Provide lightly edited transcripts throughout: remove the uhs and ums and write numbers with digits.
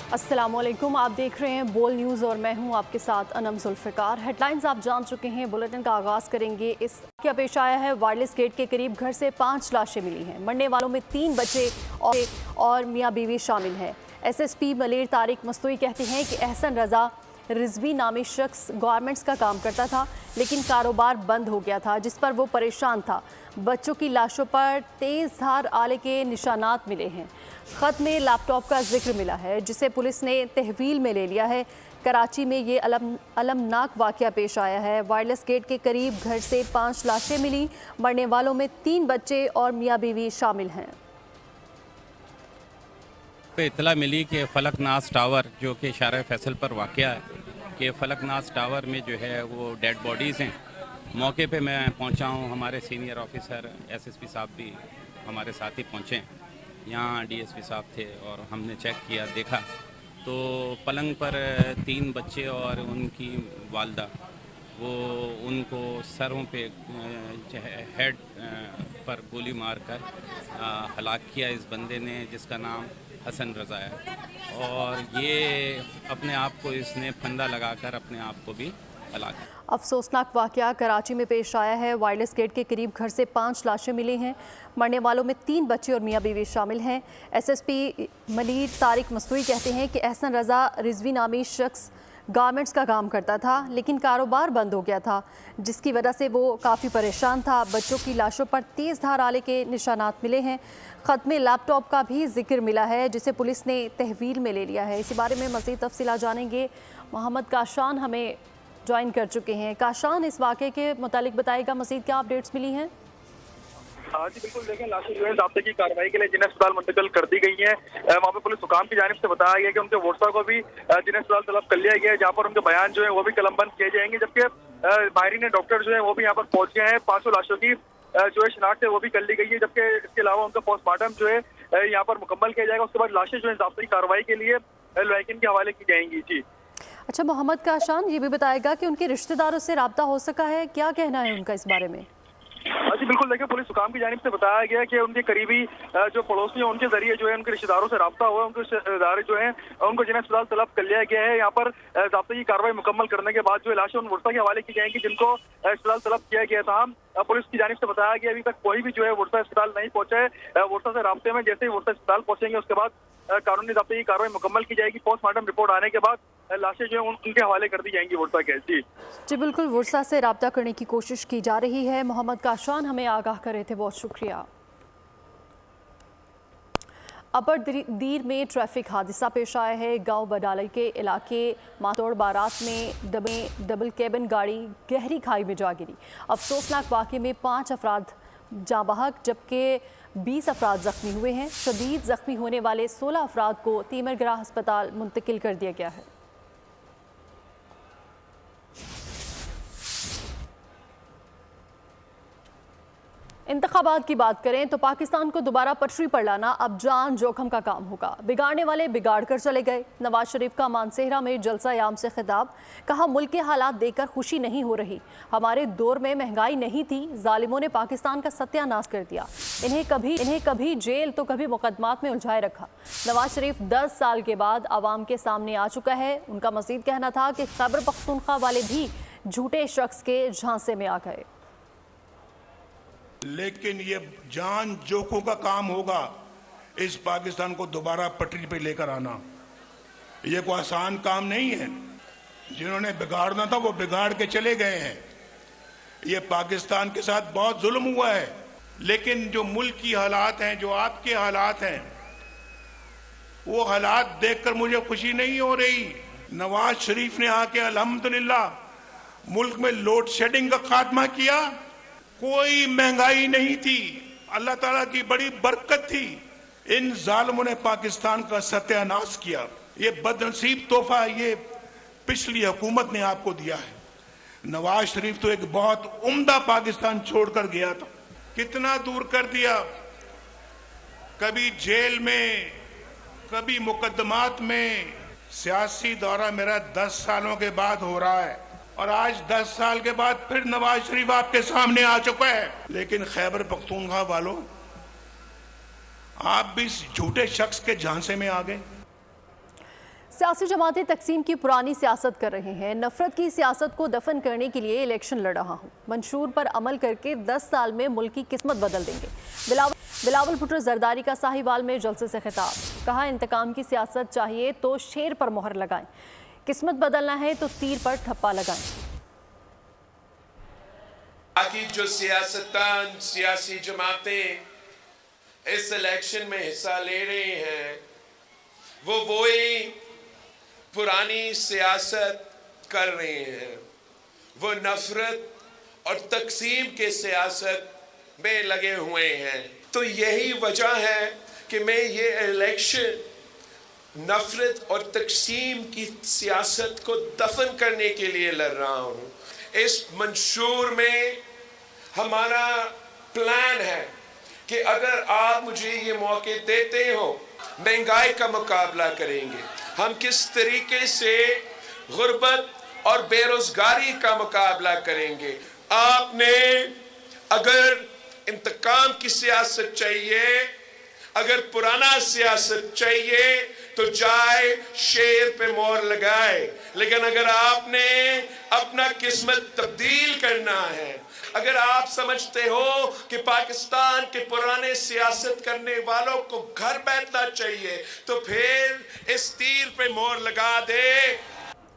अस्सलाम वालेकुम, आप देख रहे हैं बोल न्यूज़ और मैं हूं आपके साथ अनम जुल्फ़िकार। हेडलाइंस आप जान चुके हैं। बुलेटिन का आगाज़ करेंगे। इस क्या पेश आया है। वायरलेस गेट के करीब घर से 5 लाशें मिली हैं। मरने वालों में 3 बच्चे और मियाँ बीवी शामिल हैं। SSP मलेर तारिक मस्तूई कहते हैं कि एहसन रज़ा रिजवी नामी शख्स गारमेंट्स का काम करता था, लेकिन कारोबार बंद हो गया था, जिस पर वो परेशान था। बच्चों की लाशों पर तेज़ धार आले के निशानात मिले हैं। ख़त में लैपटॉप का जिक्र मिला है, जिसे पुलिस ने तहवील में ले लिया है। कराची में ये अलमनाक वाक़या पेश आया है। वायरलेस गेट के करीब घर से 5 लाशें मिली। मरने वालों में 3 बच्चे और मियाँ बीवी शामिल हैं। इतला मिली कि फलकनाज टावर जो कि शारा फैसल पर वाक़या है कि फलकनाज टावर में जो है वो डेड बॉडीज़ हैं। मौके पे मैं पहुंचा हूं, हमारे सीनियर ऑफिसर SSP साहब भी हमारे साथ ही पहुंचे। यहाँ DSP साहब थे और हमने चेक किया, देखा तो पलंग पर 3 बच्चे और उनकी वालदा, वो उनको सरों पे हेड पर गोली मारकर हलाक किया इस बंदे ने, जिसका नाम हसन रज़ा है। और ये अपने आप को इसने फंदा लगाकर अपने आप को भी हलाक। अफसोसनाक वाक़या कराची में पेश आया है। वायरलेस गेट के करीब घर से 5 लाशें मिली हैं। मरने वालों में 3 बच्चे और मियाँ बीवी शामिल हैं। SSP मलीर तारिक मस्तूई कहते हैं कि एहसन रज़ा रिजवी नामी शख्स गारमेंट्स का काम करता था, लेकिन कारोबार बंद हो गया था, जिसकी वजह से वो काफ़ी परेशान था। बच्चों की लाशों पर तेज़ धार आले के निशानात मिले हैं। ख़त में लैपटॉप का भी जिक्र मिला है, जिसे पुलिस ने तहवील में ले लिया है। इसी बारे में मज़ीद तफसीलात जानेंगे। मोहम्मद काशान हमें ज्वाइन कर चुके हैं। काशान, इस वाक़े के मुतालिक बताएगा, मज़ीद क्या अपडेट्स मिली हैं? हाँ जी बिल्कुल, देखें लाशें जो है ज़ाब्ते की कार्रवाई के लिए जिन्हें अस्पताल मुंतकिल कर दी गई हैं। वहाँ पे पुलिस हुकाम की जानिब से बताया गया कि उनके वर्सा को भी जिन्हें अस्पताल तलब कर लिया गया है, जहाँ पर उनके बयान जो है वो भी कलमबंद किए जाएंगे। जबकि माहिरीन डॉक्टर जो है वो भी यहाँ पर पहुंच गए हैं। 500 लाशों की जो है शिनाख्त है वो भी कर ली गई है, जबकि इसके अलावा उनका पोस्टमार्टम जो है यहाँ पर मुकम्मल किया जाएगा। उसके बाद लाशें जो है ज़ाब्ते की कार्रवाई के लिए लॉयकिन के हवाले की जाएंगी। जी अच्छा मोहम्मद काशान, ये भी बताएगा कि उनके रिश्तेदारों से रब्ता हो सका है, क्या कहना है उनका इस बारे में? जी बिल्कुल, देखिए पुलिस हुकाम की जानिब से बताया गया कि उनके करीबी जो पड़ोसी हैं उनके जरिए जो है उनके रिश्तेदारों से रब्ता हुआ। उनके रिश्तेदार जो हैं उनको जिन्हें अस्पताल तलब कर लिया गया है। यहाँ पर ज़ाब्ते की कार्रवाई मुकम्मल करने के बाद जो है लाशें उन वर्सा के हवाले की जाएंगी जिनको अस्पताल तलब किया गया था। पुलिस की जानिब से बताया गया अभी तक कोई भी जो है वर्सा अस्पताल नहीं पहुंचा है। वर्सा से राब्ते में जैसे ही वर्सा अस्पताल पहुंचेंगे उसके बाद कानूनी ज़ाब्ते की कार्रवाई मुकम्मल की जाएगी। पोस्टमार्टम रिपोर्ट आने के बाद लाशें जो है उनके हवाले कर दी जाएंगी वर्सा के। जी बिल्कुल, वर्सा से रब्ता करने की कोशिश की जा रही है। मोहम्मद काशान हमें आगाह कर रहे थे, बहुत शुक्रिया। अपर दीर में ट्रैफिक हादसा पेश आया है। गांव बडाली के इलाके मातोड़ बारात में डबल केबिन गाड़ी गहरी खाई में जा गिरी। अफसोसनाक वाक़े में 5 अफराद जाँ बहक जबकि 20 अफराद ज़ख्मी हुए हैं। शदीद ज़ख्मी होने वाले 16 अफराद को तीमरगराह अस्पताल मुंतकिल कर दिया गया है। इंतखाबात की बात करें तो पाकिस्तान को दोबारा पटरी पर लाना अब जान जोखम का काम होगा। बिगाड़ने वाले बिगाड़ कर चले गए। नवाज शरीफ का मानसेहरा में जलसा याम से खिताब, कहा मुल्क के हालात देखकर खुशी नहीं हो रही। हमारे दौर में महंगाई नहीं थी, जालिमों ने पाकिस्तान का सत्यानाश कर दिया। इन्हें कभी जेल तो कभी मुकदमात में उलझाए रखा। नवाज शरीफ 10 साल के बाद आवाम के सामने आ चुका है। उनका मजीद कहना था कि खैबर पख्तूनख्वा वाले भी झूठे शख्स के झांसे में आ गए, लेकिन ये जान जोखों का काम होगा इस पाकिस्तान को दोबारा पटरी पे लेकर आना। ये कोई आसान काम नहीं है। जिन्होंने बिगाड़ना था वो बिगाड़ के चले गए हैं। ये पाकिस्तान के साथ बहुत जुल्म हुआ है, लेकिन जो मुल्क की हालात हैं, जो आपके हालात हैं, वो हालात देखकर मुझे खुशी नहीं हो रही। नवाज शरीफ ने आके अल्हम्दुलिल्लाह मुल्क में लोड शेडिंग का खात्मा किया। कोई महंगाई नहीं थी, अल्लाह ताला की बड़ी बरकत थी। इन जालिमों ने पाकिस्तान का सत्यानाश किया। ये बदनसीब तोहफा ये पिछली हुकूमत ने आपको दिया है। नवाज शरीफ तो एक बहुत उम्दा पाकिस्तान छोड़कर गया था, कितना दूर कर दिया। कभी जेल में, कभी मुकदमात में। सियासी दौरा मेरा 10 सालों के बाद हो रहा है और आज 10 साल के बाद फिर नवाज शरीफ आपके सामने आ चुका है। लेकिन खैबर पख्तूनख्वा वालों, आप भी इस झूठे शख्स के झांसे में आ गए। सियासी जमातें तकसीम की पुरानी सियासत कर रही हैं। नफरत की सियासत को दफन करने के लिए इलेक्शन लड़ रहा हूँ। मंशूर पर अमल करके 10 साल में मुल्क की किस्मत बदल देंगे। बिलावल भुट्टो जरदारी का साहिवाल में जलसे से खिताब। कहा, इंतकाम की सियासत चाहिए तो शेर पर मोहर लगाएं, किस्मत बदलना है तो तीर पर ठप्पा लगाएं। बाकी जो सियासतदान, सियासी जमातें इस इलेक्शन में हिस्सा ले रही हैं, वो वही पुरानी सियासत कर रहे हैं। वो नफरत और तकसीम के सियासत में लगे हुए हैं। तो यही वजह है कि मैं ये इलेक्शन नफरत और तकसीम की सियासत को दफन करने के लिए लड़ रहा हूँ। इस मंशूर में हमारा प्लान है कि अगर आप मुझे ये मौके देते हो, महंगाई का मुकाबला करेंगे, हम किस तरीके से गुर्बत और बेरोजगारी का मुकाबला करेंगे। आपने अगर इंतकाम की सियासत चाहिए, अगर पुराना सियासत चाहिए तो जाए शेर पे मोहर लगाए। लेकिन अगर आपने अपना किस्मत तब्दील करना है, अगर आप समझते हो कि पाकिस्तान के पुराने सियासत करने वालों को घर बैठना चाहिए, तो फिर इस तीर पे मोहर लगा दे।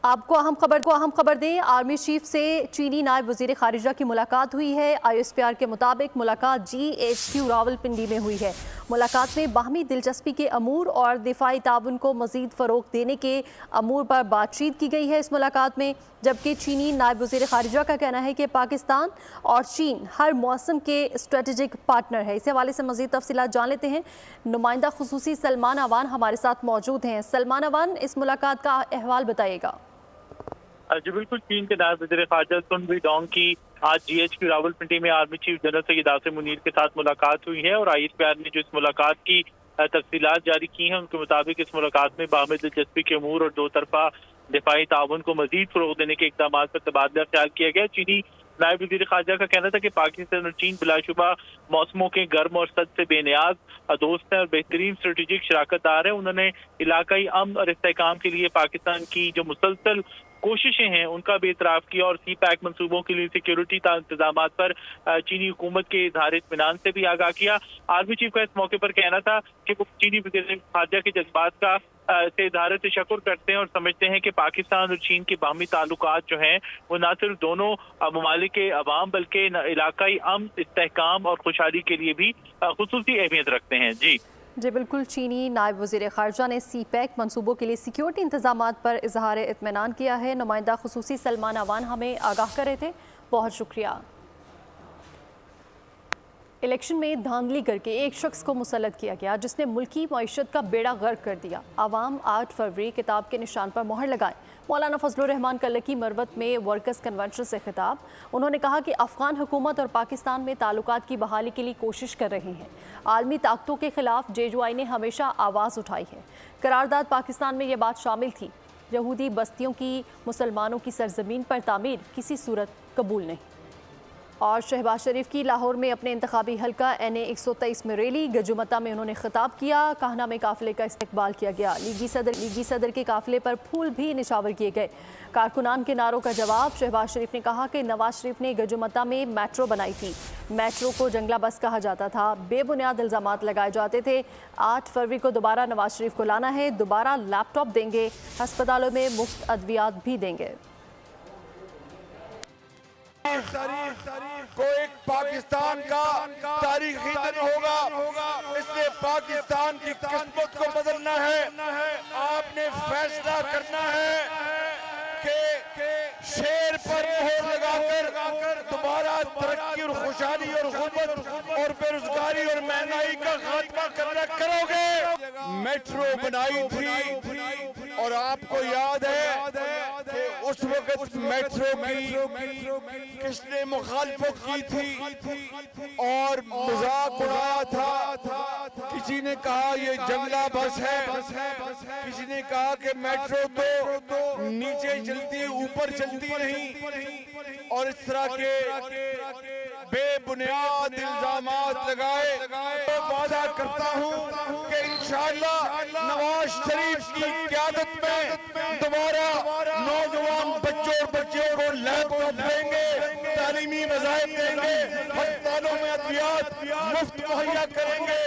आपको अहम खबर दें, आर्मी चीफ से चीनी नायब वजीर खारिजा की मुलाकात हुई है। ISPR के मुताबिक मुलाकात GHQ रावलपिंडी में हुई है। मुलाकात में बाहमी दिलचस्पी के अमूर और दिफाई ताउन को मजीद फ़रोग़ देने के अमूर पर बातचीत की गई है इस मुलाकात में। जबकि चीनी नायब वजीर खारिजा का कहना है कि पाकिस्तान और चीन हर मौसम के स्ट्रेटेजिक पार्टनर है। इस हवाले से मजीद तफसीलात जान लेते हैं। नुमाइंदा खुसूसी सलमान अवान हमारे साथ मौजूद हैं। सलमान अवान, इस मुलाकात का अहवाल बताइएगा। जी बिल्कुल, चीन के नायब वज़ीर ख़ारिजा सुन वीडोंग की आज GHQ रावलपिंडी में army chief general Syed Asim Munir के साथ मुलाकात हुई है और ISPR ने जो इस मुलाकात की तफसीलात जारी की हैं, उनके मुताबिक इस मुलाकात में बाहमी दिलचस्पी के अमूर और दो तरफा दिफाई ताउन को मजीद फ़रोग़ देने के इक़दामात पर तबादला ख्याल किया गया। चीनी नायब वज़ीर ख़ारिजा का कहना था कि पाकिस्तान और चीन बिलाशुबा मौसमों के गर्म और सख्त से बेनियाज दोस्त हैं और बेहतरीन स्ट्रेटेजिक शराकतदार हैं। उन्होंने इलाकाई अमन और इस्तेहकाम के लिए पाकिस्तान की जो मुसलसल कोशिशें हैं उनका भी एतराफ़ किया और CPEC मनसूबों के लिए सिक्योरिटी इंतजाम पर चीनी हुकूमत के इज़हार इत्मीनान से भी आगाह किया। आर्मी चीफ का इस मौके पर कहना था कि वो चीनी वज़ीर ख़ारिजा के जज्बात का से इज़हार तशक्कुर करते हैं और समझते हैं कि पाकिस्तान और चीन के बाहमी ताल्लुकात जो हैं वो न सिर्फ दोनों ममालिक के अवाम बल्कि इलाकाई अमन, इस्तेहकाम और खुशहाली के लिए भी खुसूसी अहमियत रखते हैं। जी बिल्कुल, चीनी नायब वज़ीर ख़ारिजा ने CPEC मनसूबों के लिए सिक्योरिटी इंतजामात पर इज़हार इत्मीनान किया है। नुमाइंदा खुसूसी सलमान अवान हमें आगाह कर रहे थे, बहुत शुक्रिया। इलेक्शन में धांधली करके एक शख्स को मुसल्लत किया गया जिसने मुल्की मईशत का बेड़ा गर्क कर दिया। आवाम 8 फरवरी किताब के निशान पर मोहर लगाए। मौलाना फजलुर रहमान कल्लकी मरवत में वर्कर्स कन्वेंशन से खिताब। उन्होंने कहा कि अफगान हुकूमत और पाकिस्तान में ताल्लुकात की बहाली के लिए कोशिश कर रहे हैं। आलमी ताकतों के खिलाफ JUI ने हमेशा आवाज़ उठाई है। करारदाद पाकिस्तान में ये बात शामिल थी, यहूदी बस्तियों की मुसलमानों की सरजमीन पर तामीर किसी सूरत कबूल नहीं। और शहबाज शरीफ की लाहौर में अपने इंतखाबी हल्का NA 123 में रैली। गजुमता में उन्होंने खिताब किया। काहना में काफिले का इस्तकबाल किया गया। लीगी सदर के काफिले पर फूल भी निशावर किए गए। कारकुनान के नारों का जवाब। शहबाज शरीफ ने कहा कि नवाज शरीफ ने गजुमता में मेट्रो बनाई थी। मेट्रो को जंगला बस कहा जाता था। बेबुनियाद इल्ज़ामात लगाए जाते थे। 8 फरवरी को दोबारा नवाज शरीफ को लाना है। दोबारा लैपटॉप देंगे। अस्पतालों में मुफ्त अद्वियात भी देंगे। को एक पाकिस्तान का तारीखी दिन होगा, इसलिए पाकिस्तान की किस्मत को बदलना है। आपने फैसला करना है कि शेर पर मोहर लगाकर दोबारा तरक्की और खुशहाली और गुर्बत और बेरोजगारी और महंगाई का खात्मा करना करोगे। मेट्रो बनाई थी और आपको याद है कि उस वक्त मेट्रो की किसने मुखालफत की थी और मजाक उड़ाया था। किसी ने कहा ये जंगला बस है, किसी ने कहा कि मेट्रो तो नीचे चलती है, ऊपर चलती नहीं, और इस तरह के बेबुनियाद इल्जामात लगाए। وعدہ کرتا ہوں کہ انشاءاللہ نواز شریف کی قیادت میں دوبارہ نوجوان بچوں اور بچیوں کو لیب ٹاپ دیں گے، تعلیمی وظائف دیں گے، ہسپتالوں میں ادویات مفت مہیا کریں گے۔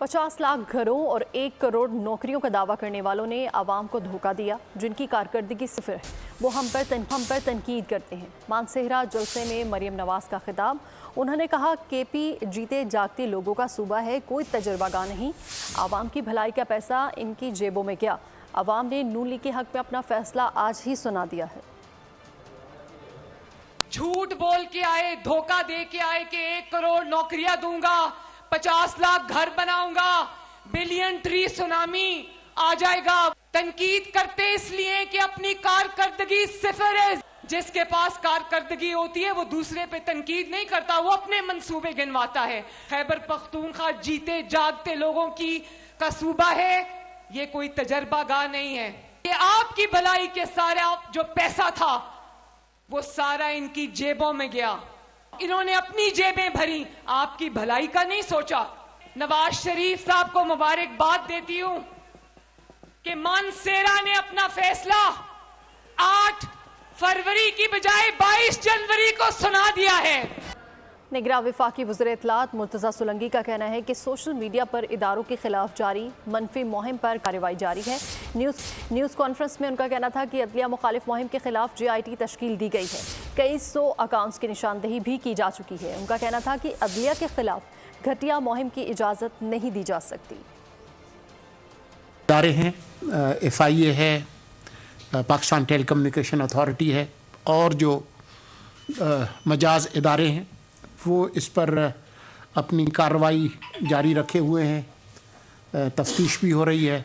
50 لاکھ گھروں اور 1 کروڑ نوکریوں کا دعویٰ کرنے والوں نے عوام کو دھوکہ دیا، جن کی کارکردگی صفر ہے، وہ ہم پر تنقید کرتے ہیں۔ مانسہرہ جلسے میں مریم نواز کا خطاب، انہوں نے کہا کے پی جیتے جاگتے لوگوں کا صوبہ ہے، کوئی تجربہ گاہ نہیں، عوام کی بھلائی کا پیسہ ان کی جیبوں میں گیا، عوام نے نون لیگ کے حق میں اپنا فیصلہ آج ہی سنا دیا ہے۔ جھوٹ بول کے آئے، دھوکہ دے کے آئے کہ 1 کروڑ نوکریاں دوں گا، 50 لاکھ گھر بناؤں گا، بلین ٹری سونامی آ جائے گا۔ تنقید کرتے اس لیے کہ اپنی کارکردگی صفر ہے۔ جس کے پاس کارکردگی ہوتی ہے وہ دوسرے پہ تنقید نہیں کرتا، وہ اپنے منصوبے گنواتا ہے۔ خیبر پختونخوا جیتے جاگتے لوگوں کا صوبہ ہے، یہ کوئی تجربہ گاہ نہیں ہے۔ یہ آپ کی بھلائی کے سارا جو پیسہ تھا وہ سارا ان کی جیبوں میں گیا، انہوں نے اپنی جیبیں بھری، آپ کی بھلائی کا نہیں سوچا۔ نواز شریف صاحب کو مبارکباد دیتی ہوں کہ مانسہرہ نے اپنا فیصلہ 8 فروری کی بجائے 22 جنوری کو سنا دیا ہے۔ نگراں وفاقی وزیر اطلاعات مرتضیٰ سولنگی کا کہنا ہے کہ سوشل میڈیا پر اداروں کے خلاف جاری منفی مہم پر کارروائی جاری ہے۔ نیوز کانفرنس میں ان کا کہنا تھا کہ عدلیہ مخالف مہم کے خلاف JIT تشکیل دی گئی ہے، کئی 100 اکاؤنٹس کی نشاندہی بھی کی جا چکی ہے۔ ان کا کہنا تھا کہ عدلیہ کے خلاف گھٹیا مہم کی اجازت نہیں دی جا سکتی۔ ادارے ہیں، FIA ہے، پاکستان ٹیلی کمیونیکیشن اتھارٹی ہے، اور جو مجاز ادارے ہیں وہ اس پر اپنی کارروائی جاری رکھے ہوئے ہیں، تفتیش بھی ہو رہی ہے،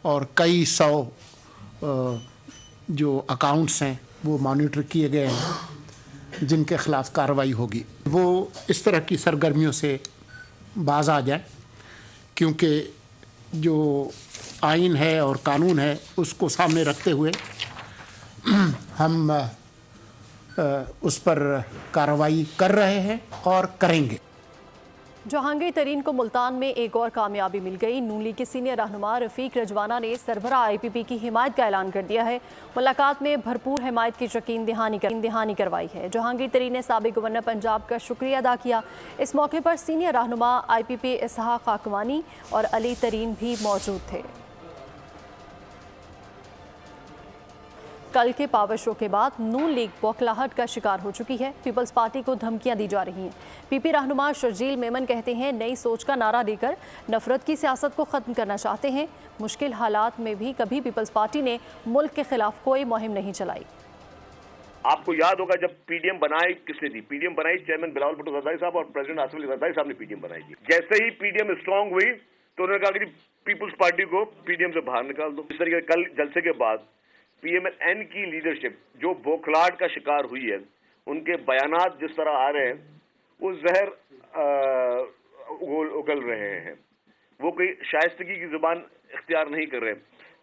اور کئی 100 جو اکاؤنٹس ہیں وہ مانیٹر کیے گئے ہیں جن کے خلاف کارروائی ہوگی۔ وہ اس طرح کی سرگرمیوں سے باز آ جائیں، کیونکہ جو آئین ہے اور قانون ہے اس کو سامنے رکھتے ہوئے ہم اس پر کارروائی کر رہے ہیں اور کریں گے۔ جہانگیر ترین کو ملتان میں ایک اور کامیابی مل گئی۔ نون لیگ کے سینئر رہنما رفیق رجوانہ نے سربراہ IPP کی حمایت کا اعلان کر دیا ہے۔ ملاقات میں بھرپور حمایت کی یقین دہانی کروائی ہے۔ جہانگیر ترین نے سابق گورنر پنجاب کا شکریہ ادا کیا۔ اس موقع پر سینئر رہنما IPP اسحاق خاکوانی اور علی ترین بھی موجود تھے۔ کل کے پاور شو کے بعد نون لیگ بوکھلاہٹ کا شکار ہو چکی ہے۔ پیپلز پارٹی کو دھمکیاں دی جا رہی ہیں۔ PP رہنما شرجیل میمن کہتے ہیں نئی سوچ کا نعرہ دے کر نفرت کی سیاست کو ختم کرنا چاہتے ہیں۔ مشکل حالات میں بھی کبھی پیپلز پارٹی نے ملک کے خلاف کوئی مہم نہیں چلائی۔ آپ کو یاد ہوگا جب PDM بنائی کس نے دی؟ PDM بنائی چیئرمین بلاول بھٹو زرداری صاحب اور پریزیڈنٹ آصف علی زرداری صاحب نے PDM بنائی تھی۔ جیسے ہی PDM اسٹرانگ ہوئی تو انہوں نے کہا کہ پیپلز پارٹی کو PDM سے باہر نکال دو۔ اس طریقے کل جلسے کے بعد PMN کی لیڈرشپ جو بوکھلاہٹ کا شکار ہوئی ہے، ان کے بیانات جس طرح آ رہے ہیں وہ زہر اگل رہے ہیں، وہ کوئی شائستگی کی زبان اختیار نہیں کر رہے۔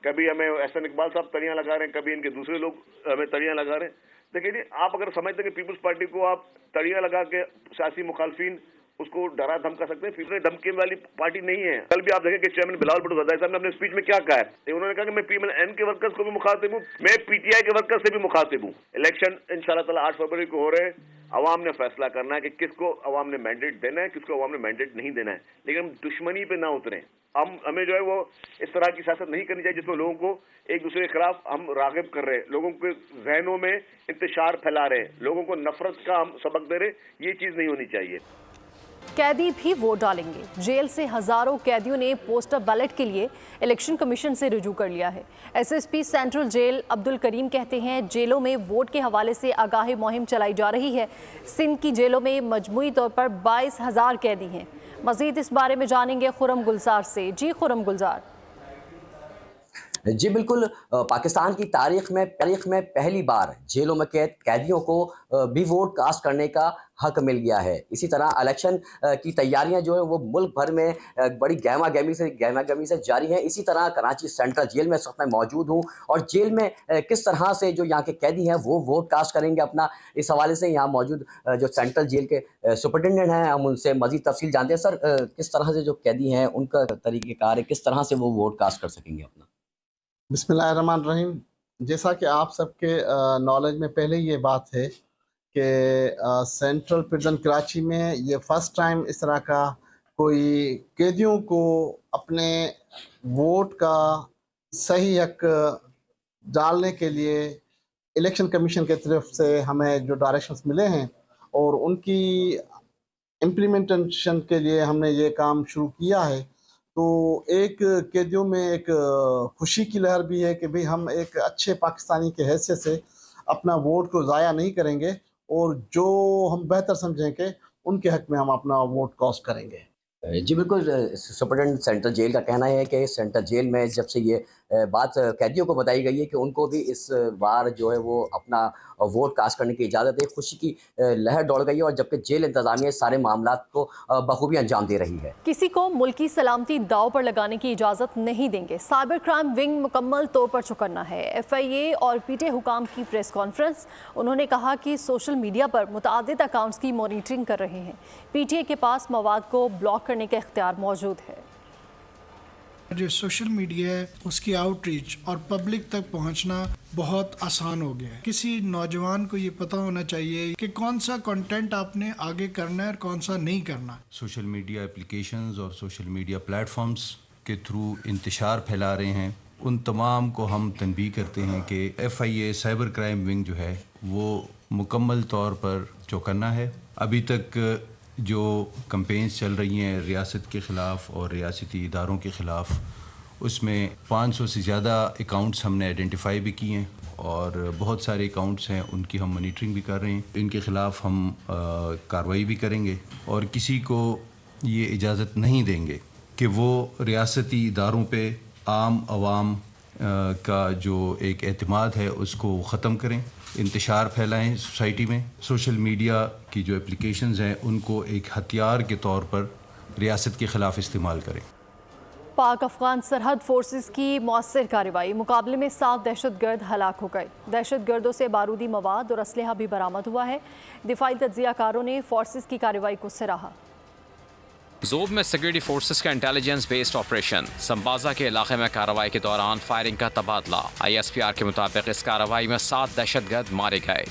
کبھی ہمیں احسن اقبال صاحب تڑیاں لگا رہے ہیں، کبھی ان کے دوسرے لوگ ہمیں تڑیاں لگا رہے ہیں۔ دیکھیں آپ اگر سمجھتے ہیں کہ پیپلز پارٹی کو آپ تڑیاں لگا کے سیاسی مخالفین اس کو ڈرا دھمکا سکتے ہیں، پیپلز دھمکی والی پارٹی نہیں ہے۔ کل بھی آپ دیکھیں کہ چیئرمین بلاول بھٹو زرداری صاحب نے اپنے اسپیچ میں کیا کہا ہے، انہوں نے کہا کہ میں PMN کے ورکرز کو بھی مخاطب ہوں، میں PTI کے ورکرز سے بھی مخاطب ہوں۔ الیکشن انشاءاللہ تعالی 8 فروری کو ہو رہے ہیں، عوام نے فیصلہ کرنا ہے کہ کس کو عوام نے مینڈیٹ دینا ہے، کس کو عوام نے مینڈیٹ نہیں دینا ہے، لیکن ہم دشمنی پہ نہ اتریں۔ ہمیں جو ہے وہ اس طرح کی سیاست نہیں کرنی چاہیے جس میں لوگوں کو ایک دوسرے کے خلاف ہم راغب کر رہے ہیں، لوگوں کے ذہنوں میں انتشار پھیلا رہے ہیں، لوگوں کو نفرت کا ہم سبق دے رہے ہیں، یہ چیز نہیں ہونی چاہیے۔ قیدی بھی ووٹ ڈالیں گے۔ جیل سے ہزاروں قیدیوں نے پوسٹل بیلٹ کے لیے الیکشن کمیشن سے رجوع کر لیا ہے۔ SSP سینٹرل جیل عبدالکریم کہتے ہیں جیلوں میں ووٹ کے حوالے سے آگاہی مہم چلائی جا رہی ہے۔ سندھ کی جیلوں میں مجموعی طور پر 22,000 قیدی ہیں۔ مزید اس بارے میں جانیں گے خرم گلزار سے۔ جی خرم گلزار۔ جی بالکل، پاکستان کی تاریخ میں پہلی بار جیلوں میں قیدیوں کو بھی ووٹ کاسٹ کرنے کا حق مل گیا ہے۔ اسی طرح الیکشن کی تیاریاں جو ہیں وہ ملک بھر میں بڑی گہما گہمی سے جاری ہیں۔ اسی طرح کراچی سینٹرل جیل میں اس وقت میں موجود ہوں، اور جیل میں کس طرح سے جو یہاں کے قیدی ہیں وہ ووٹ کاسٹ کریں گے اپنا، اس حوالے سے یہاں موجود جو سینٹرل جیل کے سپرنٹینڈنٹ ہیں ہم ان سے مزید تفصیل جانتے ہیں۔ سر، کس طرح سے جو قیدی ہیں ان کا طریقہ کار ہے، کس طرح سے وہ ووٹ کاسٹ کر سکیں گے اپنا؟ بسم اللہ الرحمن الرحیم۔ جیسا کہ آپ سب کے نالج میں پہلے یہ بات ہے کہ سینٹرل پرزن کراچی میں یہ فرسٹ ٹائم اس طرح کا کوئی قیدیوں کو اپنے ووٹ کا صحیح حق ڈالنے کے لیے الیکشن کمیشن کی طرف سے ہمیں جو ڈائریکشنز ملے ہیں اور ان کی امپلیمنٹیشن کے لیے ہم نے یہ کام شروع کیا ہے، تو ایک قیدیوں میں ایک خوشی کی لہر بھی ہے کہ بھئی ہم ایک اچھے پاکستانی کے حیثیت سے اپنا ووٹ کو ضائع نہیں کریں گے، اور جو ہم بہتر سمجھیں کہ ان کے حق میں ہم اپنا ووٹ کاسٹ کریں گے۔ جی بالکل، سپرنٹینڈنٹ سینٹرل جیل کا کہنا ہے کہ سینٹرل جیل میں جب سے یہ بات قیدیوں کو بتائی گئی ہے کہ ان کو بھی اس بار جو ہے وہ اپنا ووٹ کاسٹ کرنے کی اجازت ہے، خوشی کی لہر دوڑ گئی ہے، اور جبکہ جیل انتظامیہ سارے معاملات کو بخوبی انجام دے رہی ہے۔ کسی کو ملکی سلامتی داؤ پر لگانے کی اجازت نہیں دیں گے، سائبر کرائم ونگ مکمل طور پر چوکنا ہے۔ FIA اور PTA حکام کی پریس کانفرنس، انہوں نے کہا کہ سوشل میڈیا پر متعدد اکاؤنٹس کی مانیٹرنگ کر رہے ہیں۔ PTA کے پاس مواد کو بلاک کرنے کا اختیار موجود ہے۔ جو سوشل میڈیا ہے اس کی آؤٹ ریچ اور پبلک تک پہنچنا بہت آسان ہو گیا ہے۔ کسی نوجوان کو یہ پتہ ہونا چاہیے کہ کون سا کنٹینٹ آپ نے آگے کرنا ہے اور کون سا نہیں کرنا۔ سوشل میڈیا اپلیکیشنز اور سوشل میڈیا پلیٹ فارمز کے تھرو انتشار پھیلا رہے ہیں، ان تمام کو ہم تنبیہ کرتے ہیں کہ FIA سائبر کرائم ونگ جو ہے وہ مکمل طور پر چوکنا ہے۔ ابھی تک جو کمپینز چل رہی ہیں ریاست کے خلاف اور ریاستی اداروں کے خلاف، اس میں 500 سے زیادہ اکاؤنٹس ہم نے آئیڈینٹیفائی بھی کیے ہیں، اور بہت سارے اکاؤنٹس ہیں ان کی ہم مانیٹرنگ بھی کر رہے ہیں۔ ان کے خلاف ہم کارروائی بھی کریں گے، اور کسی کو یہ اجازت نہیں دیں گے کہ وہ ریاستی اداروں پہ عام عوام کا جو ایک اعتماد ہے اس کو ختم کریں، انتشار پھیلائیں سوسائٹی میں۔ سوشل میڈیا کی جو اپلیکیشنز ہیں ان کو ایک ہتھیار کے طور پر ریاست کے خلاف استعمال کریں۔ پاک افغان سرحد فورسز کی مؤثر کارروائی، مقابلے میں 7 دہشت گرد ہلاک ہو گئے۔ دہشت گردوں سے بارودی مواد اور اسلحہ بھی برآمد ہوا ہے۔ دفاعی تجزیہ کاروں نے فورسز کی کارروائی کو سراہا۔ زوب میں سیکورٹی فورسز کا انٹیلیجنس بیسڈ آپریشن، سمبازا کے علاقے میں کارروائی کے دوران فائرنگ کا تبادلہ۔ ISPR کے مطابق اس کارروائی میں 7 دہشت گرد مارے گئے۔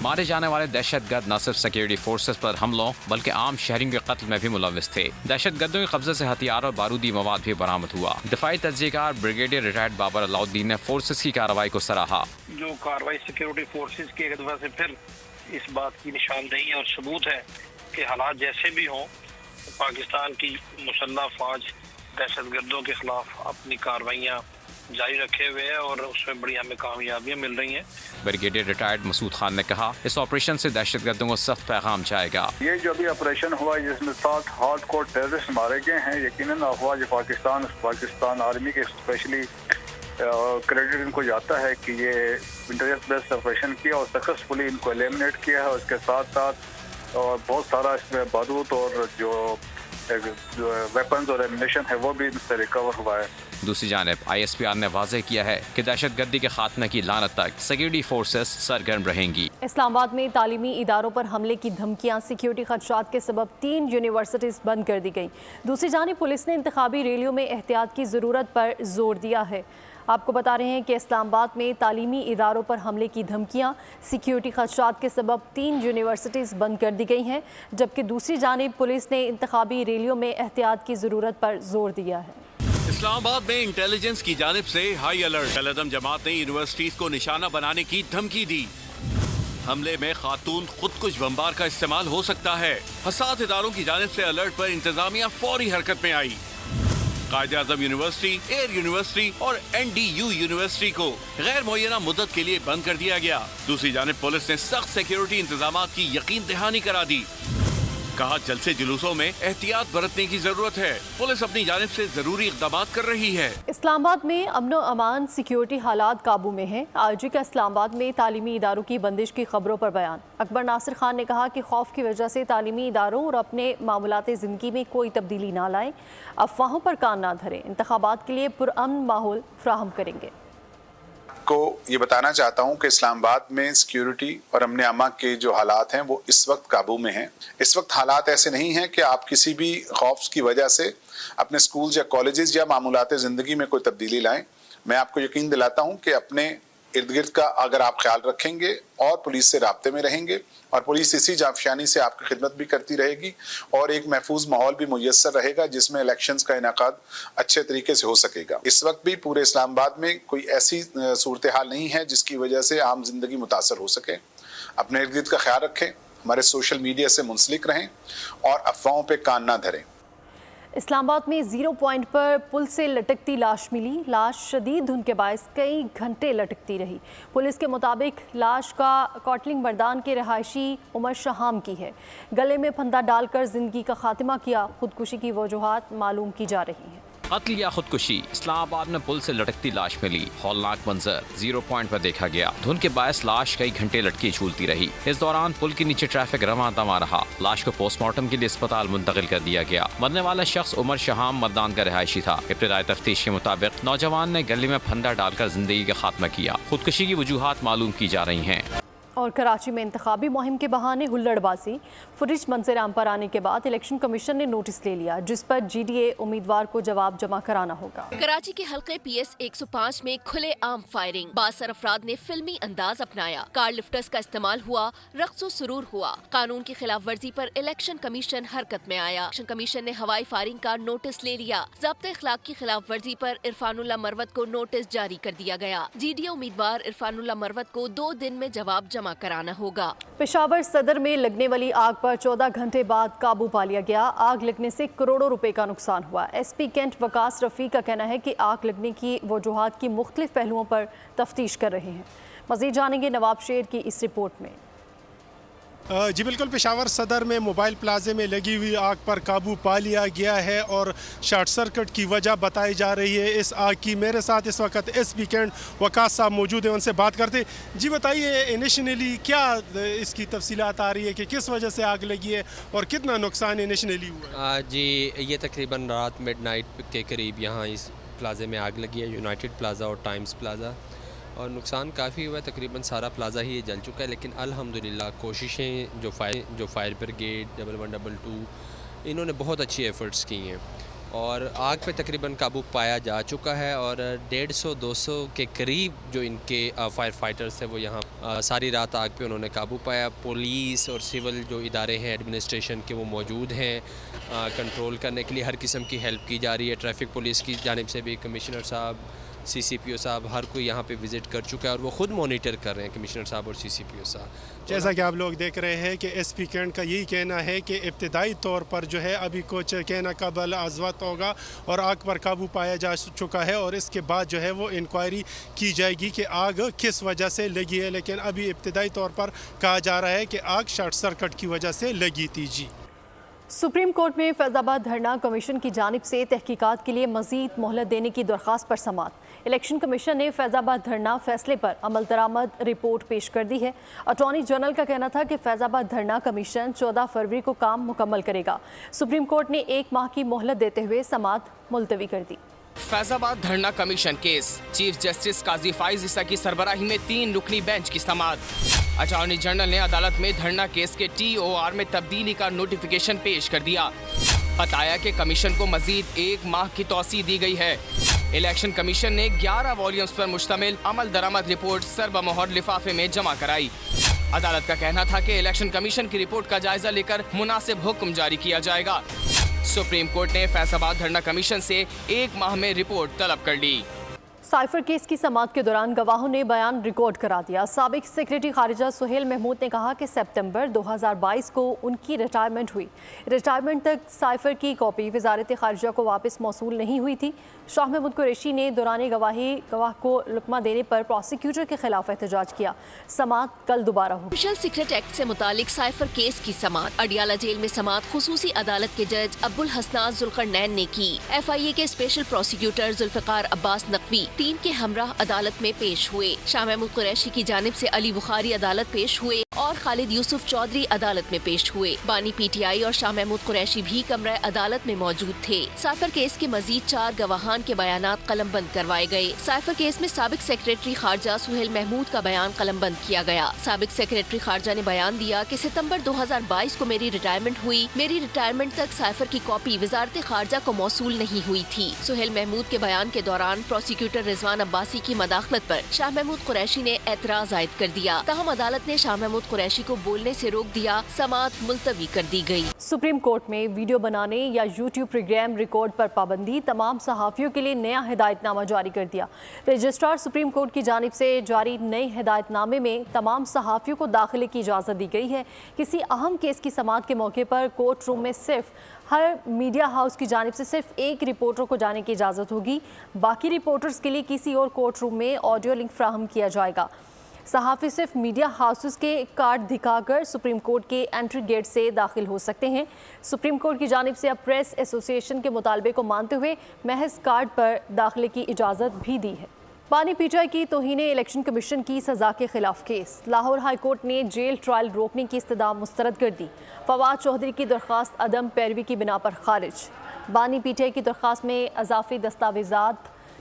مارے جانے والے دہشت گرد نہ صرف سیکورٹی فورسز پر حملوں بلکہ عام شہریوں کے قتل میں بھی ملوث تھے۔ دہشت گردوں کے قبضے سے ہتھیار اور بارودی مواد بھی برآمد ہوا۔ دفاعی تجزیہ کار بریگیڈیئر ریٹائرڈ بابر علاؤدین نے فورسز کی کارروائی کو سراہا۔ جو کارروائی سیکورٹی فورسز کی ایک دفعہ سے پھر اس بات کی نشاندہی اور ثبوت ہے کہ حالات جیسے بھی ہوں، پاکستان کی مسلح فوج دہشت گردوں کے خلاف اپنی کارروائیاں جاری رکھے ہوئے ہیں، اور اس میں بڑی ہمیں کامیابیاں مل رہی ہیں۔ بریگیڈیئر ریٹائرڈ مسعود خان نے کہا اس آپریشن سے دہشت گردوں کو سخت پیغام جائے گا۔ یہ جو ابھی آپریشن ہوا ہے جس میں 7 ہارڈ کور ٹیررسٹ مارے گئے ہیں، یقیناً افواج پاکستان آرمی کے اسپیشلی کریڈٹ ان کو جاتا ہے کہ یہ انٹیلیجنس بیسڈ آپریشن کیا اور سکسیسفلی ان کو ایلیمنیٹ کیا ہے۔ اس کے ساتھ ساتھ اور بہت سارا اس میں بارود اور جو ویپنز اور ایمونیشن ہے وہ بھی ان سے ریکور ہوا ہے۔ دوسری جانب ISPR نے واضح کیا ہے کہ دہشت گردی کے خاتمے کی لعنت تک سیکورٹی فورسز سرگرم رہیں گی۔ اسلام آباد میں تعلیمی اداروں پر حملے کی دھمکیاں، سیکیورٹی خدشات کے سبب 3 یونیورسٹیز بند کر دی گئیں۔ دوسری جانب پولیس نے انتخابی ریلیوں میں احتیاط کی ضرورت پر زور دیا ہے۔ آپ کو بتا رہے ہیں کہ اسلام آباد میں تعلیمی اداروں پر حملے کی دھمکیاں، سیکیورٹی خدشات کے سبب 3 یونیورسٹیز بند کر دی گئی ہیں، جبکہ دوسری جانب پولیس نے انتخابی ریلیوں میں احتیاط کی ضرورت پر زور دیا ہے۔ اسلام آباد میں انٹیلیجنس کی جانب سے ہائی الرٹ، العدم جماعت نے یونیورسٹیز کو نشانہ بنانے کی دھمکی دی۔ حملے میں خاتون خودکش بمبار کا استعمال ہو سکتا ہے۔ حساس اداروں کی جانب سے الرٹ پر انتظامیہ فوری حرکت میں آئی۔ Quaid Azam university, year university اور NDU یونیورسٹی کو غیر معینہ مدت کے لیے بند کر دیا گیا۔ دوسری جانب پولیس نے سخت سیکیورٹی انتظامات کی یقین دہانی کرا دی۔ कहा जलसे जुलूसों में एहतियात बरतने की जरूरत है। पुलिस अपनी जानिब से जरूरी इक़दाम कर रही है। इस्लामाबाद में अमन व अमान सिक्योरिटी हालात काबू में हैं। आईजी का इस्लामाबाद में तालीमी इदारों की बंदिश की खबरों पर बयान। अकबर नासिर खान ने कहा कि खौफ की वजह से तालीमी इदारों और अपने मामूलात ज़िंदगी में कोई तब्दीली ना लाएं, अफवाहों पर कान ना धरें, इंतखाबात के लिए पुरअमन माहौल फ्राहम करेंगे। को ये बताना चाहता हूँ कि इस्लामाबाद में सिक्योरिटी और अमन अमा के जो हालात हैं वो इस वक्त काबू में हैं। इस वक्त हालात ऐसे नहीं हैं कि आप किसी भी खौफ की वजह से अपने स्कूल या कॉलेजेस या मामूलात ज़िंदगी में कोई तब्दीली लाएं। मैं आपको यकीन दिलाता हूँ कि अपने इर्द गिर्द का अगर आप ख्याल रखेंगे और पुलिस से राब्ते में रहेंगे और पुलिस इसी जाफशानी से आपकी खिदमत भी करती रहेगी और एक महफूज माहौल भी मुयस्सर रहेगा जिसमें इलेक्शंस का इनेकाद अच्छे तरीके से हो सकेगा। इस वक्त भी पूरे इस्लामाबाद में कोई ऐसी सूरत हाल नहीं है जिसकी वजह से आम जिंदगी मुतासर हो सके। अपने इर्द गिर्द का ख्याल रखें, हमारे सोशल मीडिया से मुंसलिक रहें और अफवाहों पर कान ना धरें। इस्लामाबाद में 0 पॉइंट पर पुल से लटकती लाश मिली। लाश शदीद धुंध के बायस कई घंटे लटकती रही। पुलिस के मुताबिक लाश का कॉटलिंग मर्दान के रहायशी उमर शहाम की है। गले में फंदा डालकर जिंदगी का खात्मा किया। खुदकुशी की वजूहात मालूम की जा रही हैं। कत्ल या खुदकुशी, इस्लामाबाद में पुल से लटकती लाश मिली। हौलनाक मंजर 0 पॉइंट पर देखा गया। धुंध के बायस लाश कई घंटे लटकी झूलती रही। इस दौरान पुल के नीचे ट्रैफिक रवां दवा रहा। लाश को पोस्टमार्टम के लिए अस्पताल मुंतकिल कर दिया गया। मरने वाला शख्स उमर शहाम मर्दान का रिहायशी था। इब्तिदाई तफ्तीश के मुताबिक नौजवान ने गले में फंदा डालकर जिंदगी का खात्मा किया। खुदकुशी की वजूहात मालूम की जा रही हैं। और कराची में इंतखाबी मुहिम के बहाने हुल्लड़बाजी, फुरिज मंजर आम पर आने के बाद इलेक्शन कमीशन ने नोटिस ले लिया जिस पर जीडीए उम्मीदवार को जवाब जमा कराना होगा। कराची के हल्के PS 105 में खुले आम फायरिंग, बासर अफराद ने फिल्मी अंदाज अपनाया, कार लिफ्टर्स का इस्तेमाल हुआ, रक्सो सुरूर हुआ। कानून की खिलाफ वर्जी पर इलेक्शन कमीशन हरकत में आया। इलेक्शन कमीशन ने हवाई फायरिंग का नोटिस ले लिया। ज़ाब्ते इखलाक की खिलाफ वर्जी पर इरफानुल्लाह मरवत को नोटिस जारी कर दिया गया। जीडीए उम्मीदवार इरफानुल्लाह मरवत को 2 दिन में जवाब जमा कराना होगा। पेशावर सदर में लगने वाली आग पर 14 घंटे बाद काबू पा लिया गया। आग लगने से करोड़ों रुपए का नुकसान हुआ। SP कैंट वकास रफी का कहना है कि आग लगने की वजूहात की मुख्तलिफ पहलुओं पर तफ्तीश कर रहे हैं। मज़ीद जानेंगे नवाब शेर की इस रिपोर्ट में। जी बिल्कुल, पेशावर सदर में मोबाइल प्लाजे में लगी हुई आग पर काबू पा लिया गया है और शॉर्ट सर्किट की वजह बताई जा रही है इस आग की। मेरे साथ इस वक्त SP कैंट वकास साहब मौजूद हैं, उनसे बात करते। जी बताइए, इनिशियली क्या इसकी तफसीलात आ रही है कि किस वजह से आग लगी है और कितना नुकसान इनिशियली हुआ? जी, ये तकरीबन रात मिडनाइट के करीब यहाँ इस प्लाजे में आग लगी है, यूनाइटेड प्लाजा और टाइम्स प्लाजा, और नुकसान काफ़ी हुआ है। तकरीबन सारा प्लाजा ही ये जल चुका है, लेकिन अल्हम्दुलिल्लाह कोशिशें जो फायर ब्रिगेड 1112 इन्होंने बहुत अच्छी एफ़र्ट्स की हैं और आग पे तकरीबन काबू पाया जा चुका है। और 150-200 के करीब जो इनके फायर फाइटर्स हैं वो यहाँ सारी रात आग पे उन्होंने काबू पाया। पुलिस और सिविल जो इदारे हैं एडमिनिस्ट्रेशन के वो मौजूद हैं कंट्रोल करने के लिए। हर किस्म की हेल्प की जा रही है। ट्रैफिक पुलिस की जानिब से भी कमिश्नर साहब, CCPO साहब, हर कोई यहाँ पे विज़िट कर चुका है और वो ख़ुद मॉनिटर कर रहे हैं, कमिश्नर साहब और CCPO साहब। जैसा कि आप लोग देख रहे हैं कि SP कैंट का यही कहना है कि इब्तिदाई तौर पर जो है अभी कुछ कहना कबल आज़वत होगा और आग पर काबू पाया जा चुका है और इसके बाद जो है वो इंक्वायरी की जाएगी कि आग किस वजह से लगी है। लेकिन अभी इब्तिदाई तौर पर कहा जा रहा है कि आग शॉर्ट सर्किट की वजह से लगी थी। जी, सुप्रीम कोर्ट में फैज़ाबाद धरना कमीशन की जानिब से तहकीकात के लिए मज़ीद मोहलत देने की दरख्वास्त पर समाअत। इलेक्शन कमीशन ने फैज़ाबाद धरना फैसले पर अमल दरामद रिपोर्ट पेश कर दी है। अटॉर्नी जनरल का कहना था कि फैज़ाबाद धरना कमीशन 14 फरवरी को काम मुकम्मल करेगा। सुप्रीम कोर्ट ने 1 माह की मोहलत देते हुए समाअत मुलतवी कर दी। फैज़ाबाद धरना कमीशन केस, चीफ जस्टिस काजी फाइज ईसा की सरबराही में 3 रुकनी बेंच की समाअत। अटॉर्नी जनरल ने अदालत में धरना केस के TOR में तब्दीली का नोटिफिकेशन पेश कर दिया। बताया कि कमीशन को मजीद 1 माह की तौसी दी गई है। इलेक्शन कमीशन ने 11 वॉल्यूम्स पर मुश्तमिल अमल दरामद रिपोर्ट सरबमोहर लिफाफे में जमा कराई। अदालत का कहना था कि इलेक्शन कमीशन की रिपोर्ट का जायजा लेकर मुनासिब हुक्म जारी किया जाएगा। सुप्रीम कोर्ट ने फैज़ाबाद धरना कमीशन से 1 माह में रिपोर्ट तलब कर ली। साइफर केस की समाअत के दौरान गवाहों ने बयान रिकॉर्ड करा दिया। साबिक सेक्रेटरी खारिजा सुहेल महमूद ने कहा कि सितंबर 2022 को उनकी रिटायरमेंट हुई। रिटायरमेंट तक साइफर की कॉपी वजारत खारिजा को वापस मौसूल नहीं हुई थी। शाह महमूद कुरैशी ने दौरान गवाह को लुकमा देने पर प्रोसिक्यूटर के खिलाफ एहतजाज किया। समाअत कल दोबारा होगी। स्पेशल सीक्रेट एक्ट से मुतालिक साइफर केस की समाअत अडियाला जेल में समाअत खुसूसी अदालत के जज अब्दुल हसनान जुल्करनैन ने की। FIA के special prosecutor Zulfiqar Abbas Naqvi team के हमराह अदालत में पेश हुए। शाह महमूद कुरैशी की जानिब से अली बुखारी अदालत पेश हुए और खालिद यूसुफ चौधरी अदालत में पेश हुए। बानी PTI और शाह महमूद कुरैशी भी कमरा अदालत में मौजूद थे। साइफर केस के मजीद 4 गवाहान के बयानात कलमबंद करवाए गए। साइफर केस में साबिक सेक्रेटरी खारजा सुहेल महमूद का बयान कलमबंद किया गया। साबिक सेक्रेटरी खारजा ने बयान दिया कि सितंबर 2022 को मेरी रिटायरमेंट हुई। मेरी रिटायरमेंट तक साइफर की कॉपी वजारत खारजा को मौसूल नहीं हुई थी। सुहेल महमूद के बयान के दौरान प्रोसिक्यूटर रिजवान अब्बासी की मदाखलत पर शाह महमूद कुरैशी ने एतराज आयद कर दिया। ताहम अदालत ने शाह महमूद कुरैशी को बोलने से रोक दिया। समाअत मुलतवी कर दी गई। सुप्रीम कोर्ट में वीडियो बनाने या YouTube प्रोग्राम रिकॉर्ड पर पाबंदी, तमाम सहाफ़ियों के लिए नया हिदायतनामा जारी कर दिया। रजिस्ट्रार सुप्रीम कोर्ट की जानिब से जारी नए हिदायतनामे में तमाम सहाफ़ियों को दाखिले की इजाज़त दी गई है। किसी अहम केस की समाअत के मौके पर कोर्ट रूम में सिर्फ हर मीडिया हाउस की जानिब से सिर्फ एक रिपोर्टर को जाने की इजाज़त होगी। बाकी रिपोर्टर्स के लिए किसी और कोर्ट रूम में ऑडियो लिंक फ्राहम किया जाएगा। सहाफ़ी सिर्फ मीडिया हाउसेस के कार्ड दिखाकर सुप्रीम कोर्ट के एंट्री गेट से दाखिल हो सकते हैं। सुप्रीम कोर्ट की जानिब से अब प्रेस एसोसिएशन के मुतालबे को मानते हुए महज कार्ड पर दाखिले की इजाज़त भी दी है। बानी PTI की तौहीन इलेक्शन कमीशन की सज़ा के खिलाफ केस। लाहौर हाई कोर्ट ने जेल ट्रायल रोकने की इस्तदा मुस्तरद कर दी। फवाद चौधरी की दरख्वास्त अदम पैरवी की बिना पर खारिज। बानी PTI की दरख्वास्त में अजाफी दस्तावेज़ात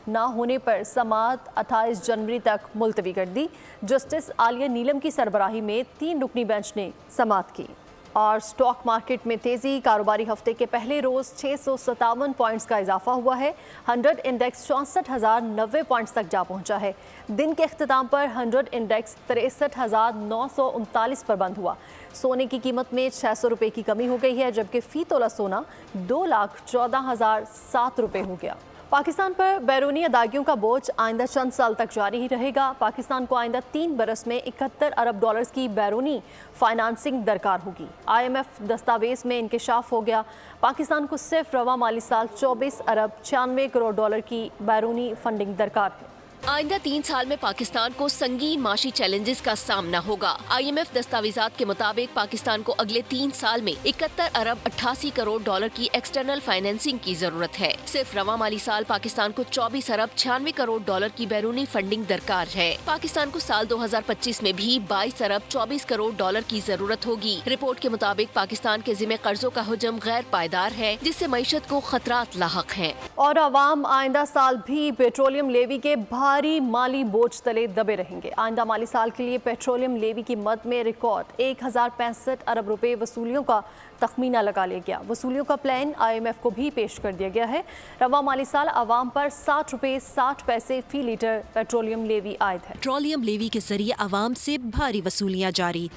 ना होने पर समाअत 28 जनवरी तक मुलतवी कर दी। जस्टिस आलिया नीलम की सरबराही में 3 रुकनी बेंच ने समाअत की। और स्टॉक मार्केट में तेज़ी। कारोबारी हफ्ते के पहले रोज़ 657 पॉइंट्स का इजाफा हुआ है। 100 इंडेक्स 64,090 पॉइंट्स तक जा पहुंचा है। दिन के अख्ताम पर 100 इंडेक्स 63,939 पर बंद हुआ। सोने की कीमत में 600 रुपये की कमी हो गई है, जबकि फ़ी तोला सोना 2,14,007 रुपये हो गया। पाकिस्तान पर बैरूनी अदायगियों का बोझ आइंदा चंद साल तक जारी ही रहेगा। पाकिस्तान को आइंदा 3 बरस में 71 अरब डॉलर्स की बैरूनी फाइनेंसिंग दरकार होगी। IMF दस्तावेज में इंकशाफ हो गया। पाकिस्तान को सिर्फ रवा माली साल 24 अरब 96 करोड़ डॉलर की बैरूनी फंडिंग दरकार है। आइंदा 3 साल में पाकिस्तान को संगीन माशी चैलेंजेस का सामना होगा। IMF दस्तावेजात के मुताबिक पाकिस्तान को अगले 3 साल में 71 अरब 88 करोड़ डॉलर की एक्सटर्नल फाइनेंसिंग की जरूरत है। सिर्फ रवा माली साल पाकिस्तान को 24 अरब 96 करोड़ डॉलर की बैरूनी फंडिंग दरकार है। पाकिस्तान को साल 2025 में भी 22 अरब 24 करोड़ डॉलर की जरूरत होगी। रिपोर्ट के मुताबिक पाकिस्तान के जिम्मे कर्जों का हुजम गैर पायदार है, जिससे मईशत को खतरात लाहक हैं। और अवाम आइंदा साल भी पेट्रोलियम लेवी के भारी माली बोझ तले दबे रहेंगे। आइंदा माली साल के लिए पेट्रोलियम लेवी की मद में रिकॉर्ड 1065 अरब रुपए वसूलियों का तखमीना लगा लिया गया। वसूलियों का प्लान IMF को भी पेश कर दिया गया है। रवा माली साल आवाम पर 60 रुपए 60 पैसे फी लीटर पेट्रोलियम लेवी आयद है। पेट्रोलियम लेवी के जरिए आवाम से भारी वसूलियाँ जारी।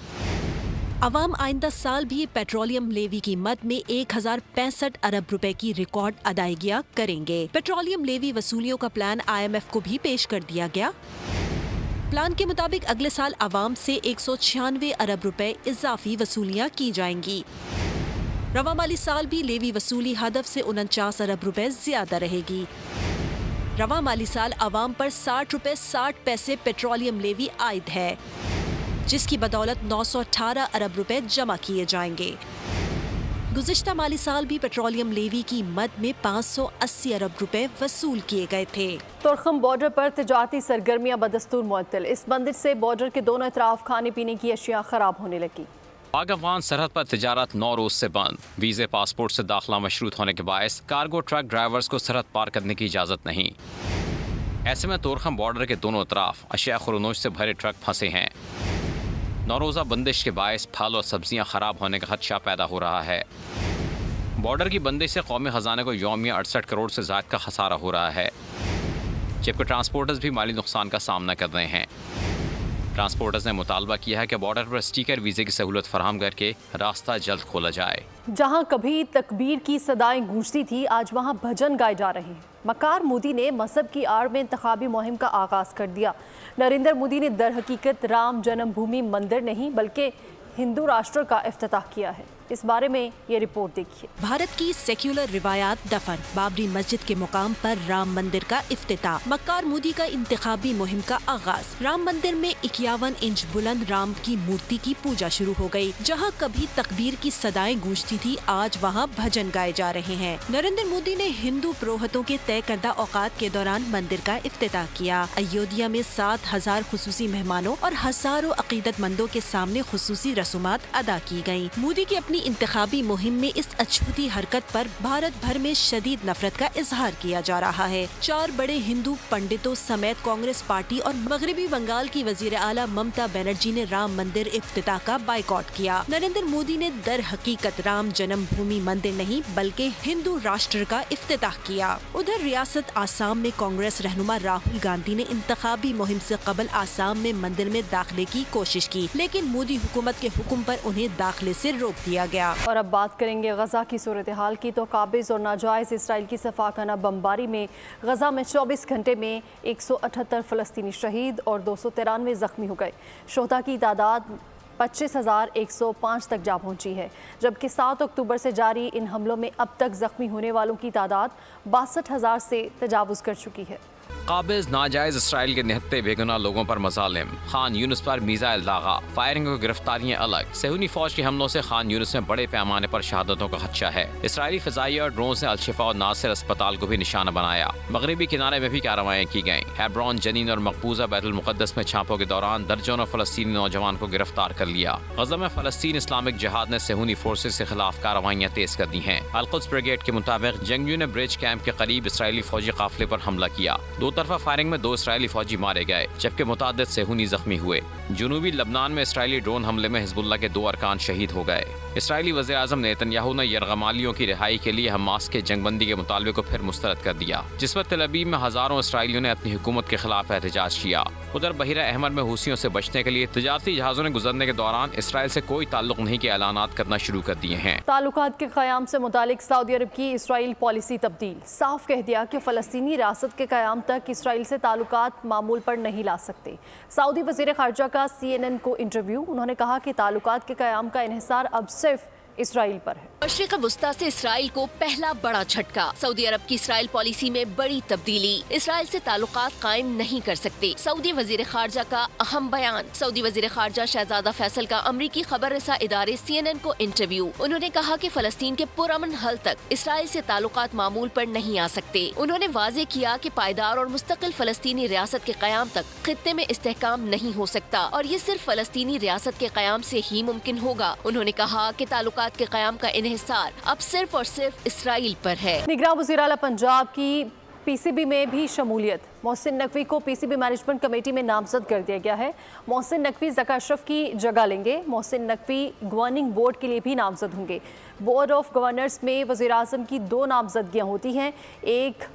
अवाम आइंदा साल भी पेट्रोलियम लेवी की मद में 1065 अरब रुपए की रिकॉर्ड अदायगियाँ करेंगे। पेट्रोलियम लेवी वसूलियों का प्लान IMF को भी पेश कर दिया गया। प्लान के मुताबिक अगले साल आवाम से 196 अरब रुपए इजाफी वसूलियाँ की जाएंगी। रवा माली साल भी लेवी वसूली हदफ से 49 अरब रुपए ज्यादा रहेगी। रवा माली साल आवाम पर 60 रुपए 60 पैसे पेट्रोलियम लेवी आयद है, जिसकी बदौलत 918 अरब रुपए जमा किए जाएंगे। गुज़िश्ता माली साल भी पेट्रोलियम लेवी की मद में 580 अरब रुपए वसूल किए गए थे। तुर्खम बॉर्डर पर तिजारती सरगर्मियां बदस्तूर मुअत्तल। इस बंदिश से बॉर्डर के दोनों अतराफ खाने पीने की अशिया खराब होने लगी। पाक अफगान सरहद पर तिजारत 9 रोज से बंद। वीज़े पासपोर्ट से दाखिला मशरूत होने के बायस कार्गो ट्रक ड्राइवर्स को सरहद पार करने की इजाज़त नहीं। ऐसे में तुर्खम बॉर्डर के दोनों अतराफ अशिया खुरनोश से भरे ट्रक फंसे हैं। 9 रोज़ा बंदिश के बायस फल और सब्जियां खराब होने का खदशा पैदा हो रहा है। बॉर्डर की बंदिश से कौमी खजाने को यौमिया 68 करोड़ से ज़ायद का खसारा हो रहा है, जबकि ट्रांसपोर्टर्स भी माली नुकसान का सामना कर रहे हैं। ट्रांसपोर्टर्स ने मुतालबा किया है कि बॉर्डर पर स्टिकर वीज़े की सहूलत फराहम करके रास्ता जल्द खोला जाए। जहां कभी तकबीर की सदाएं गूंजती थी, आज वहां भजन गाए जा रहे हैं। मकार मोदी ने मजहब की आड़ में इंतखाबी मुहिम का आगाज़ कर दिया। नरेंद्र मोदी ने दर हकीकत राम जन्मभूमि मंदिर नहीं बल्कि हिंदू राष्ट्र का इफ्तिताह किया है। इस बारे में ये रिपोर्ट देखिए। भारत की सेक्युलर रिवायात दफन, बाबरी मस्जिद के मुकाम पर राम मंदिर का इफ्तिताह, मक्कार मोदी का इंतखाबी मुहिम का आगाज। राम मंदिर में 51 इंच बुलंद राम की मूर्ति की पूजा शुरू हो गई। जहां कभी तकबीर की सदाएं गूंजती थी, आज वहां भजन गाए जा रहे हैं। नरेंद्र मोदी ने हिंदू पुरोहितों के तय करदा औकात के दौरान मंदिर का इफ्तिताह किया। अयोध्या में 7,000 खुसूसी मेहमानों और हजारों अकीदतमंदों के सामने खुसूसी रसूमात अदा की गयी। मोदी की अपनी इंतखाबी मुहिम में इस अछूती हरकत पर भारत भर में शदीद नफरत का इजहार किया जा रहा है। 4 बड़े हिंदू पंडितों समेत कांग्रेस पार्टी और मगरबी बंगाल की वजीर आला ममता बनर्जी ने राम मंदिर इफ्तिताह का बाइकॉट किया। नरेंद्र मोदी ने दर हकीकत राम जन्मभूमि मंदिर नहीं बल्कि हिंदू राष्ट्र का इफ्तिताह किया। उधर रियासत आसाम में कांग्रेस रहनुमा राहुल गांधी ने इंतखाबी मुहिम से कबल आसाम में मंदिर में दाखिले की कोशिश की, लेकिन मोदी हुकूमत के हुक्म पर उन्हें दाखिले से रोक दिया गया। और अब बात करेंगे गजा की सूरत हाल की। तो काबिज और नाजायज इसराइल की सफाकाना बमबारी में गजा में 24 घंटे में 178 फ़लस्तीनी शहीद और 293 जख्मी हो गए। शोहदा की तादाद 25,105 तक जा पहुंची है, जबकि 7 अक्टूबर से जारी इन हमलों में अब तक जख्मी होने वालों की तादाद 62,000 से तजावुज़ कर चुकी है। काबिज नाजायज इसराइल के निहत्ते बेगुनाह लोगों पर मजालिम, खान यूनिस पर मीज़ाइल दागा, फायरिंग और गिरफ्तारियां अलग। सेहूनी फौज के हमलों से खान यूनिस में बड़े पैमाने पर शहादतों का खदशा है। इसराइली फिजाई और ड्रोन से अल-शिफा और नासिर अस्पताल को भी निशाना बनाया। मगरबी किनारे में भी कार्रवाई की गयी। हेब्रोन, जनीन और मकबूजा बैतुल मुक़द्दस में छापों के दौरान दर्जनों फ़लस्तीनी नौजवान को गिरफ्तार कर लिया। गजा में फ़लस्तीन इस्लामिक जिहाद ने सेहूनी फोर्सेज के खिलाफ कार्रवाइयां तेज कर दी हैं। अल-कुद्स ब्रिगेड के मुताबिक जंगियों ने ब्रिज कैंप के करीब इसराइली फौजी काफिले पर हमला किया। दो तरफा फायरिंग में 2 इसराइली फौजी मारे गए, जबकि मुतादिद सेहूनी जख्मी हुए। जनूबी लबनान में इसराइली ड्रोन हमले में हिजबुल्लाह के 2 अरकान शहीद हो गए। इसराइली वज़ीर आज़म नेतन्याहू ने यरगमालियों की रिहाई के लिए हमास के जंगबंदी के मुतालबे को फिर मुस्तरद कर दिया, जिस पर तेल अवीव में हजारों इसराइलियों ने अपनी हुकूमत के खिलाफ एहतजाज किया। उधर बहिरा अहमर में हूसियों से बचने के लिए तजारती जहाज़ों ने गुजरने के दौरान इसराइल से कोई ताल्लुक नहीं के ऐलानात करना शुरू कर दिए हैं। ताल्लुकात के क़याम से मुतालिक सऊदी अरब की इसराइल पॉलिसी तब्दील, साफ कह दिया कि फ़लस्तीनी रियासत के क़याम तक इसराइल से ताल्लुकात मामूल पर नहीं ला सकते। सऊदी वज़ीर ख़ारजा का CNN को इंटरव्यू, उन्होंने कहा कि ताल्लुकात के क़याम का इन्हिसार अब सिर्फ इसराइल पर है। मशरिक़ वुस्ता से इसराइल को पहला बड़ा झटका। सऊदी अरब की इसराइल पॉलिसी में बड़ी तब्दीली, इसराइल से ताल्लुकात कायम नहीं कर सकते। सऊदी वजीर खारजा का अहम बयान। सऊदी वजीर खारजा शहजादा फैसल का अमरीकी खबर रसा इदारे CNN को इंटरव्यू, उन्होंने कहा कि फलस्तीन के पुरअमन हल तक इसराइल से ताल्लुकात मामूल पर नहीं आ सकते। उन्होंने वाजे किया कि पायदार और मुस्तकिल फलस्तीनी रियासत के क़याम तक खित्ते में इस्तेहकाम नहीं हो सकता और ये सिर्फ फलस्तीनी रियासत के क़याम से ही मुमकिन होगा। उन्होंने कहा कि ताल्लुकात के क़याम का इन्हिसार अब सिर्फ और सिर्फ इसराइल पर है। निगरान वज़ीर आला पंजाब की PCB में भी शमूलियत, मोहसिन नकवी को PCB मैनेजमेंट कमेटी में नामजद कर दिया गया है। मोहसिन नकवी ज़का अशरफ की जगह लेंगे। मोहसिन नकवी गवर्निंग बोर्ड के लिए भी नामजद होंगे। बोर्ड ऑफ गवर्नर्स में वज़ीर आज़म की 2 नामजदगियाँ होती हैं, एक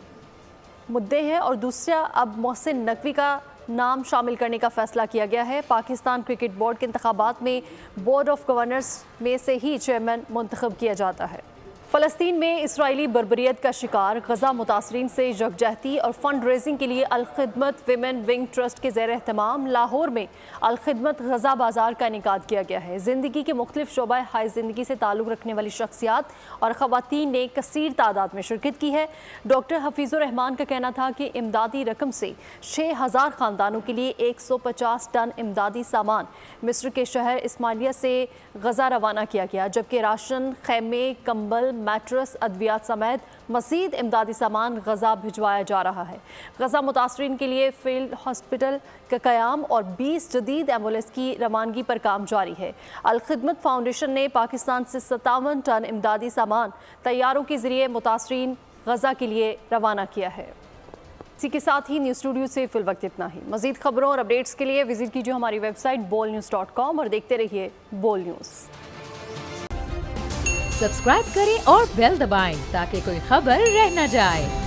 मुद्दे हैं और दूसरा अब मोहसिन नकवी का नाम शामिल करने का फैसला किया गया है। पाकिस्तान क्रिकेट बोर्ड के इंतखाबात में बोर्ड ऑफ गवर्नर्स में से ही चेयरमैन मुंतखब किया जाता है। फ़लस्तीन में इसराइली बर्बरियत का शिकार गजा मुतासरीन से यकजहती और फंड रेजिंग के लिए अल-खिदमत विमेन विंग ट्रस्ट के ज़ेर एहतमाम लाहौर में अल-खिदमत गजा बाजार का इनेकाद किया गया है। ज़िंदगी के मुख्तलिफ शोबा हाई ज़िंदगी से ताल्लुक़ रखने वाली शख्सियात और ख़वातीन ने कसीर तादाद में शिरकत की है। डॉक्टर हफीज़ुर रहमान का कहना था कि इमदादी रकम से 6,000 ख़ानदानों के लिए 150 टन इमदादी सामान मिस्र के शहर इस्माइलिया से गजा रवाना किया गया, जबकि राशन, खैमे, कंबल, मैट्रस, अद्वियात समेत मज़ीद इमदादी सामान गजा भिजवाया जा रहा है। गजा मुतासरीन के लिए फील्ड हॉस्पिटल का क़याम और 20 जदीद एम्बुलेंस की रवानगी पर काम जारी है। अल-खिदमत फाउंडेशन ने पाकिस्तान से 57 टन इमदादी सामान तैयारों के ज़रिए मुतासरीन गजा के लिए रवाना किया है। इसी के साथ ही न्यूज़ स्टूडियो से फिल वक्त इतना ही। मज़ीद खबरों और अपडेट्स के लिए विजिट कीजिए हमारी वेबसाइट bolnews.com और देखते रहिए बोल न्यूज़। सब्सक्राइब करें और बेल दबाएं ताकि कोई खबर रह न जाए।